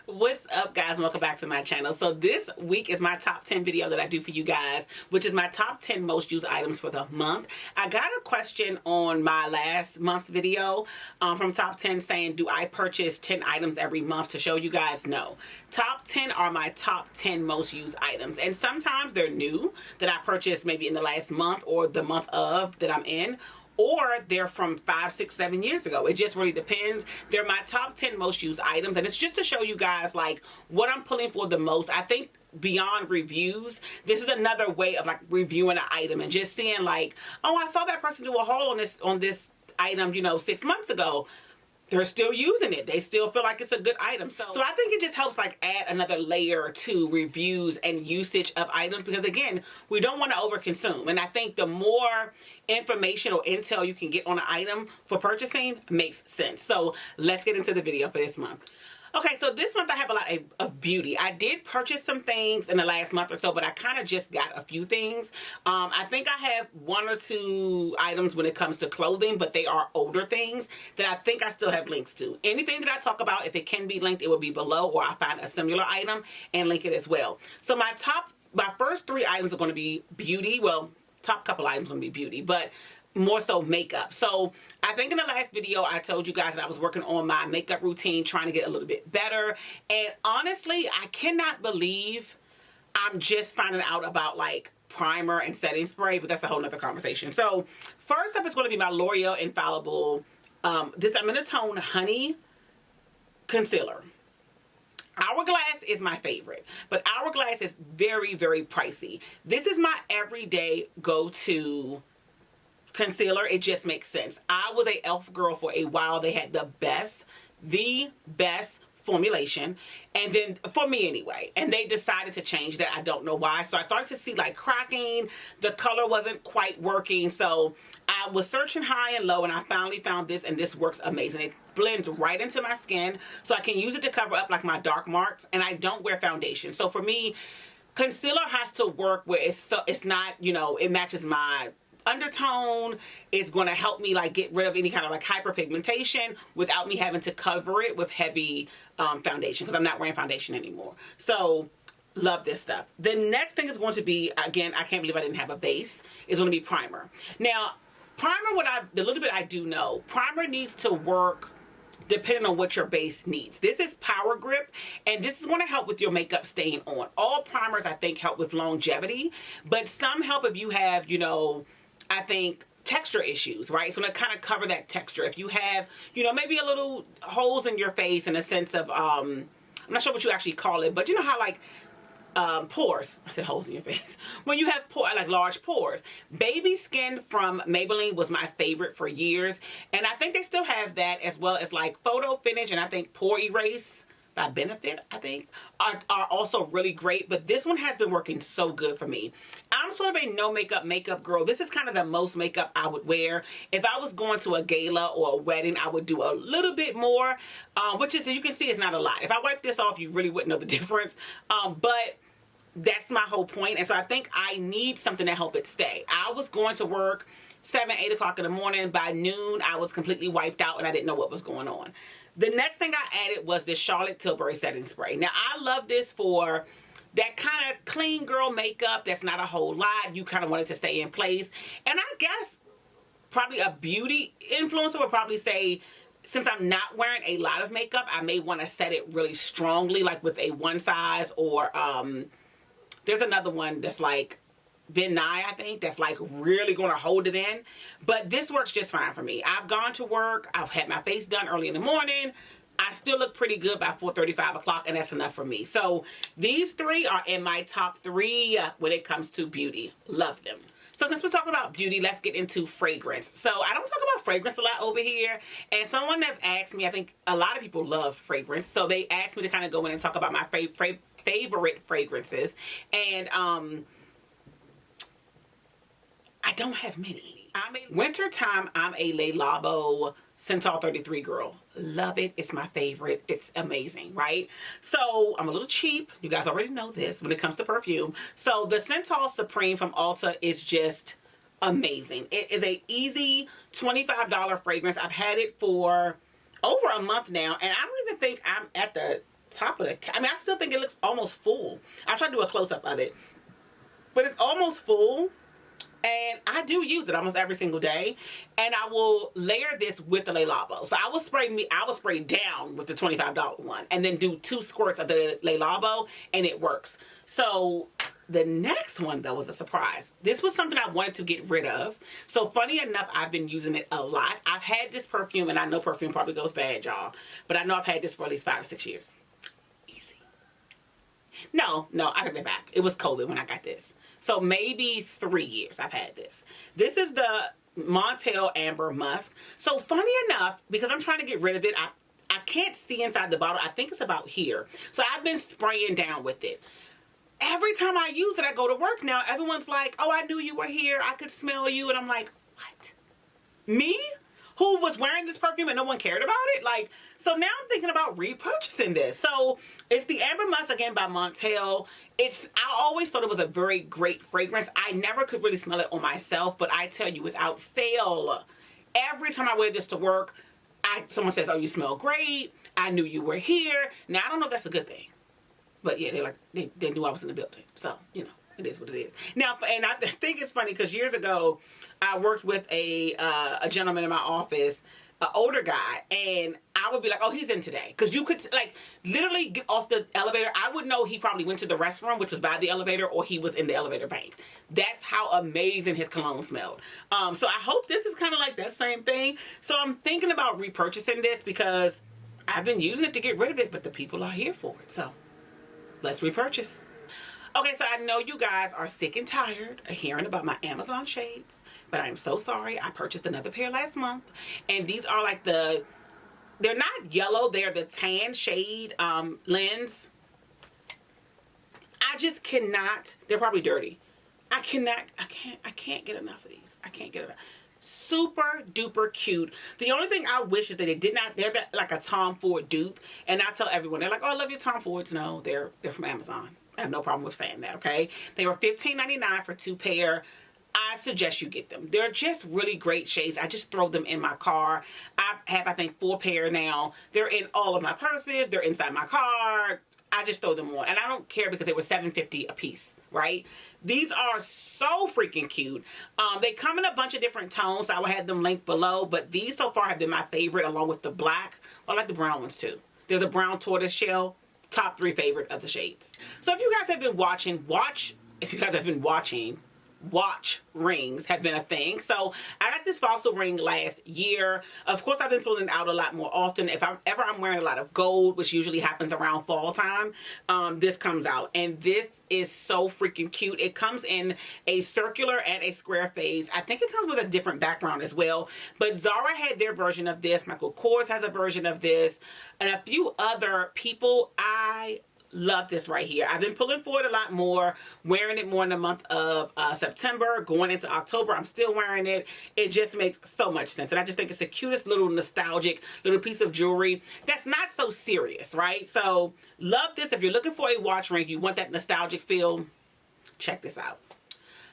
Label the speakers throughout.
Speaker 1: What's up, guys? Welcome back to my channel. So this week is my top 10 video that I do for you guys, which is my top 10 most used items for the month. I got a question on my last month's video from top 10 saying, do I purchase 10 items every month? To show you guys, no. Top 10 are my top 10 most used items, and sometimes they're new that I purchased maybe in the last month or the month of that I'm in, or they're from 5, 6, 7 years ago. It just really depends. They're my top 10 most used items, and it's just to show you guys like what I'm pulling for the most. I think beyond reviews, this is another way of like reviewing an item and just seeing like, oh, I saw that person do a haul on this item, you know, 6 months ago. They're still using it. They still feel like it's a good item. So I think it just helps like add another layer to reviews and usage of items, because again, we don't want to overconsume. And I think the more information or intel you can get on an item for purchasing makes sense. So let's get into the video for this month. Okay, so this month I have a lot of beauty. I did purchase some things in the last month or so, but I kind of just got a few things. I think I have 1 or 2 items when it comes to clothing, but they are older things that I think I still have links to. Anything that I talk about, if it can be linked, it will be below, or I'll find a similar item and link it as well. So my first 3 items are going to be beauty. Well, top couple items are going to be beauty, but more so makeup. So I think in the last video I told you guys that I was working on my makeup routine, trying to get a little bit better, and honestly I cannot believe I'm just finding out about like primer and setting spray, but that's a whole nother conversation. So first up is going to be my L'Oreal Infallible, I'm in the tone Honey Concealer. Hourglass is my favorite, but Hourglass is very, very pricey. This is my everyday go-to concealer. It just makes sense. I was a e.l.f. girl for a while. They had the best formulation, and then for me anyway, and they decided to change that. I don't know why. So I started to see like cracking. The color wasn't quite working, so I was searching high and low, and I finally found this, and this works amazing. It blends right into my skin, so I can use it to cover up like my dark marks, and I don't wear foundation. So for me, concealer has to work where it's not, you know, it matches my undertone. It's going to help me like get rid of any kind of like hyperpigmentation without me having to cover it with heavy foundation, because I'm not wearing foundation anymore. So love this stuff. The next thing is going to be, again, I can't believe I didn't have a base, is going to be primer. Now primer, the little bit I do know, primer needs to work depending on what your base needs. This is Power Grip, and this is going to help with your makeup staying on. All primers I think help with longevity, but some help if you have, you know, I think texture issues, right? It's going to kind of cover that texture. If you have, you know, maybe a little holes in your face in a sense of, I'm not sure what you actually call it, but you know how like pores, I said holes in your face, when you have like large pores. Baby Skin from Maybelline was my favorite for years, and I think they still have that, as well as like Photo Finish, and I think Pore Erase by Benefit, I think, are also really great. But this one has been working so good for me. I'm sort of a no makeup girl. This is kind of the most makeup I would wear. If I was going to a gala or a wedding, I would do a little bit more, which is, as you can see, is not a lot. If I wipe this off, you really wouldn't know the difference, but that's my whole point. And so I think I need something to help it stay. I was going to work 7, 8 o'clock in the morning. By noon, I was completely wiped out and I didn't know what was going on. The next thing I added was this Charlotte Tilbury setting spray. Now I love this for that kind of clean girl makeup that's not a whole lot. You kind of want it to stay in place. And I guess probably a beauty influencer would probably say, since I'm not wearing a lot of makeup, I may want to set it really strongly, like with a one size, or there's another one that's like Ben Nye, I think, that's like really going to hold it in. But this works just fine for me. I've gone to work, I've had my face done early in the morning, I still look pretty good by 4:30, 5 o'clock, and that's enough for me. So these 3 are in my top 3 when it comes to beauty. Love them. So since we're talking about beauty, let's get into fragrance. So I don't talk about fragrance a lot over here, and someone have asked me, I think a lot of people love fragrance, so they asked me to kind of go in and talk about my favorite fragrances, and I don't have many. Wintertime, I'm a Le Labo Central 33 girl. Love it. It's my favorite. It's amazing, right? So I'm a little cheap. You guys already know this when it comes to perfume. So the Central Supreme from Ulta is just amazing. It is a easy $25 fragrance. I've had it for over a month now, and I don't even think I'm at the top of the, I mean, I still think it looks almost full. I'll try to do a close-up of it. But it's almost full. And I do use it almost every single day. And I will layer this with the Le Labo. So I will spray down with the $25 one. And then do 2 squirts of the Le Labo. And it works. So the next one, though, was a surprise. This was something I wanted to get rid of. So funny enough, I've been using it a lot. I've had this perfume, and I know perfume probably goes bad, y'all. But I know I've had this for at least 5 or 6 years. Easy. No, I take it back. It was COVID when I got this. So maybe 3 years I've had this. This is the Montel Amber Musk. So funny enough, because I'm trying to get rid of it, I can't see inside the bottle. I think it's about here. So I've been spraying down with it. Every time I use it, I go to work now, everyone's like, oh, I knew you were here. I could smell you. And I'm like, what? Me? Who was wearing this perfume and no one cared about it? Like, so now I'm thinking about repurchasing this. So it's the Amber Musk, again, by Montel. I always thought it was a very great fragrance. I never could really smell it on myself, but I tell you, without fail, every time I wear this to work, someone says, oh, you smell great. I knew you were here. Now, I don't know if that's a good thing. But yeah, they knew I was in the building. So, you know, it is what it is. Now, and I think it's funny because years ago, I worked with a gentleman in my office, an older guy, and I would be like, oh, he's in today. Because you could, like, literally get off the elevator. I would know he probably went to the restroom, which was by the elevator, or he was in the elevator bank. That's how amazing his cologne smelled. So I hope this is kind of like that same thing. So I'm thinking about repurchasing this because I've been using it to get rid of it, but the people are here for it. So let's repurchase. Okay, so I know you guys are sick and tired of hearing about my Amazon shades, but I'm so sorry. I purchased another pair last month, and these are like they're not yellow, they're the tan shade lens. I just cannot, they're probably dirty. I can't get enough of these. I can't get enough. Super duper cute. The only thing I wish is that they're like a Tom Ford dupe. And I tell everyone, they're like, oh, I love your Tom Fords. No, they're from Amazon. I have no problem with saying that, okay? They were $15.99 for 2 pair. I suggest you get them. They're just really great shades. I just throw them in my car. I have, I think, 4 pair now. They're in all of my purses. They're inside my car. I just throw them on. And I don't care because they were $7.50 a piece, right? These are so freaking cute. They come in a bunch of different tones. I will have them linked below. But these so far have been my favorite along with the black. I like the brown ones too. There's a brown tortoise shell. Top 3 favorite of the shades. So if you guys have been watching, watch rings have been a thing. So I got this fossil ring last year. Of course, I've been pulling it out a lot more often. If I'm wearing a lot of gold, which usually happens around fall time, this comes out. And this is so freaking cute. It comes in a circular and a square phase. I think it comes with a different background as well. But Zara had their version of this. Michael Kors has a version of this. And a few other people. I love this right here. I've been pulling for it a lot more, wearing it more in the month of September, going into October. I'm still wearing it. It just makes so much sense. And I just think it's the cutest little nostalgic little piece of jewelry that's not so serious, right? So love this. If you're looking for a watch ring, you want that nostalgic feel, check this out.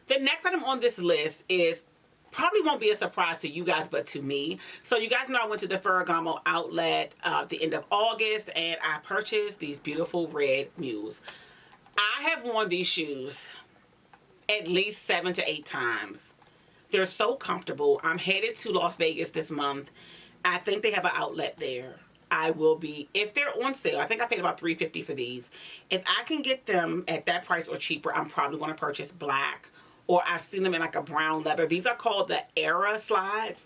Speaker 1: The next item on this list is probably won't be a surprise to you guys, but to me. So you guys know I went to the Ferragamo outlet at the end of August, and I purchased these beautiful red mules. I have worn these shoes at least 7 to 8 times. They're so comfortable. I'm headed to Las Vegas this month. I think they have an outlet there. I will be, if they're on sale, I think I paid about $3.50 for these. If I can get them at that price or cheaper, I'm probably going to purchase black. Or I've seen them in like a brown leather. These are called the Era slides.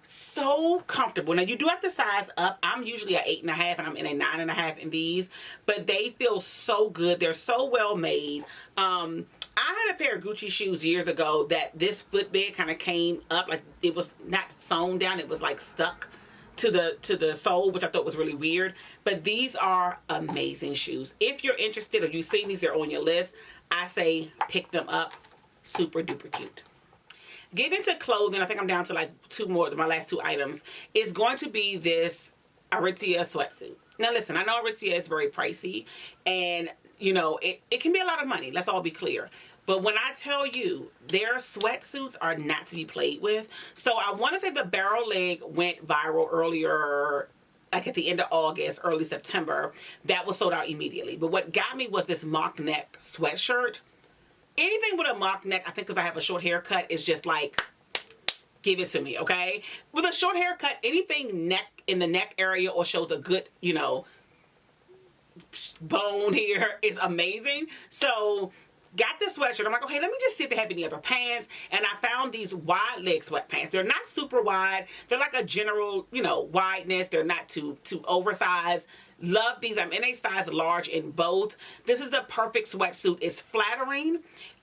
Speaker 1: So comfortable. Now you do have to size up. I'm usually an 8.5 and I'm in a 9.5 in these. But they feel so good. They're so well made. I had a pair of Gucci shoes years ago that this footbed kind of came up. Like it was not sewn down. It was like stuck to the sole, which I thought was really weird. But these are amazing shoes. If you're interested or you've seen these, they're on your list, I say pick them up. Super duper cute. Getting into clothing, I think I'm down to like 2 more, my last 2 items, is going to be this Aritzia sweatsuit. Now listen, I know Aritzia is very pricey and you know, it can be a lot of money. Let's all be clear. But when I tell you, their sweatsuits are not to be played with. So I want to say the barrel leg went viral earlier like at the end of August, early September. That was sold out immediately. But what got me was this mock neck sweatshirt. Anything with a mock neck, I think because I have a short haircut, is just like, give it to me, okay? With a short haircut, anything neck in the neck area or shows a good, you know, bone here is amazing. So got this sweatshirt. I'm like, okay, let me just see if they have any other pants. And I found these wide leg sweatpants. They're not super wide. They're like a general, you know, wideness. They're not too oversized. Love these. I'm in a size large in both. This is the perfect sweatsuit. It's flattering.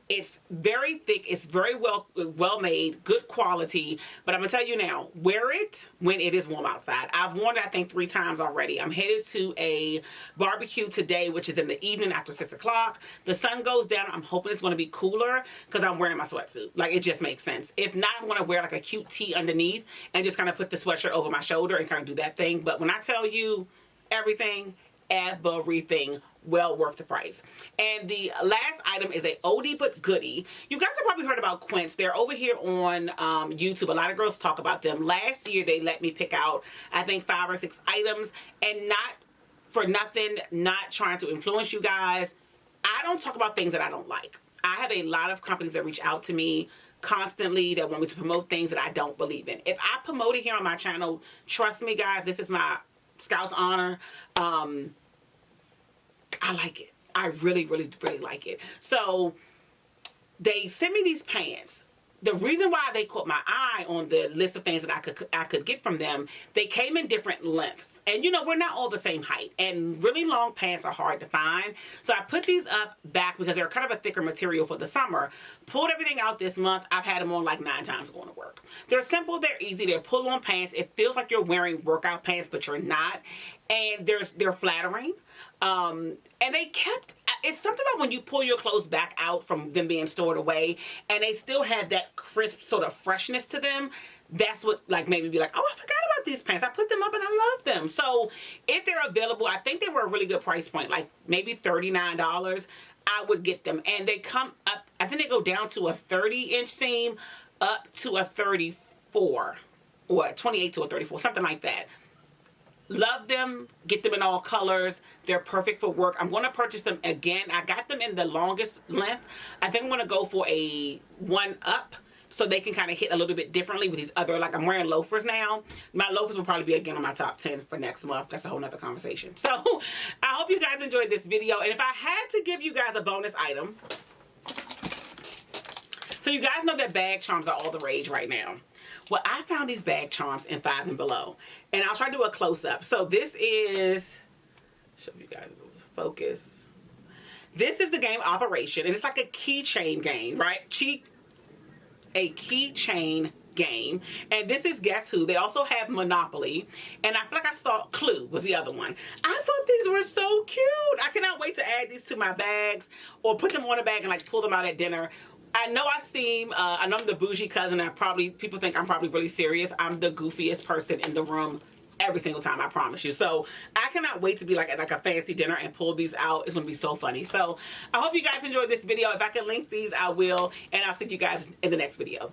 Speaker 1: It's very thick. It's very well made, good quality. But I'm going to tell you now, wear it when it is warm outside. I've worn it, I think, 3 times already. I'm headed to a barbecue today, which is in the evening after 6 o'clock. The sun goes down. I'm hoping it's going to be cooler because I'm wearing my sweatsuit. Like, it just makes sense. If not, I'm going to wear like a cute tee underneath and just kind of put the sweatshirt over my shoulder and kind of do that thing. But when I tell you everything, well worth the price. And the last item is a oldie but goodie. You guys have probably heard about Quince. They're over here on YouTube. A lot of girls talk about them. Last year they let me pick out, I think, 5 or 6 items, and not for nothing, not trying to influence you guys. I don't talk about things that I don't like. I have a lot of companies that reach out to me constantly that want me to promote things that I don't believe in. If I promote it here on my channel, trust me guys, this is my Scout's honor. I like it. I really, really, really like it. So they sent me these pants. The reason why they caught my eye on the list of things that I could get from them, they came in different lengths. And you know, we're not all the same height. And really long pants are hard to find. So I put these up back because they're kind of a thicker material for the summer. Pulled everything out this month. I've had them on like 9 times going to work. They're simple. They're easy. They're pull-on pants. It feels like you're wearing workout pants, but you're not. And they're flattering. And they kept, it's something about when you pull your clothes back out from them being stored away and they still have that crisp sort of freshness to them. That's what like made me be like, oh, I forgot about these pants. I put them up and I love them. So if they're available, I think they were a really good price point, like maybe $39. I would get them. And they come up, I think they go down to a 30-inch seam up to a 34 or 28 to a 34, something like that. Love them. Get them in all colors. They're perfect for work. I'm going to purchase them again. I got them in the longest length. I think I'm going to go for a 1 up so they can kind of hit a little bit differently with these other, like I'm wearing loafers now. My loafers will probably be again on my top 10 for next month. That's a whole nother conversation. So I hope you guys enjoyed this video. And if I had to give you guys a bonus item, so you guys know that bag charms are all the rage right now. Well, I found these bag charms in 5 and Below. And I'll try to do a close-up. So this is, show you guys if it was focus. This is the game Operation. And it's like a keychain game, right? A keychain game. And this is Guess Who. They also have Monopoly. And I feel like I saw Clue was the other one. I thought these were so cute. I cannot wait to add these to my bags or put them on a bag and like pull them out at dinner. I know I know I'm the bougie cousin. People think I'm probably really serious. I'm the goofiest person in the room every single time, I promise you. So I cannot wait to be like at like a fancy dinner and pull these out. It's going to be so funny. So I hope you guys enjoyed this video. If I can link these, I will. And I'll see you guys in the next video.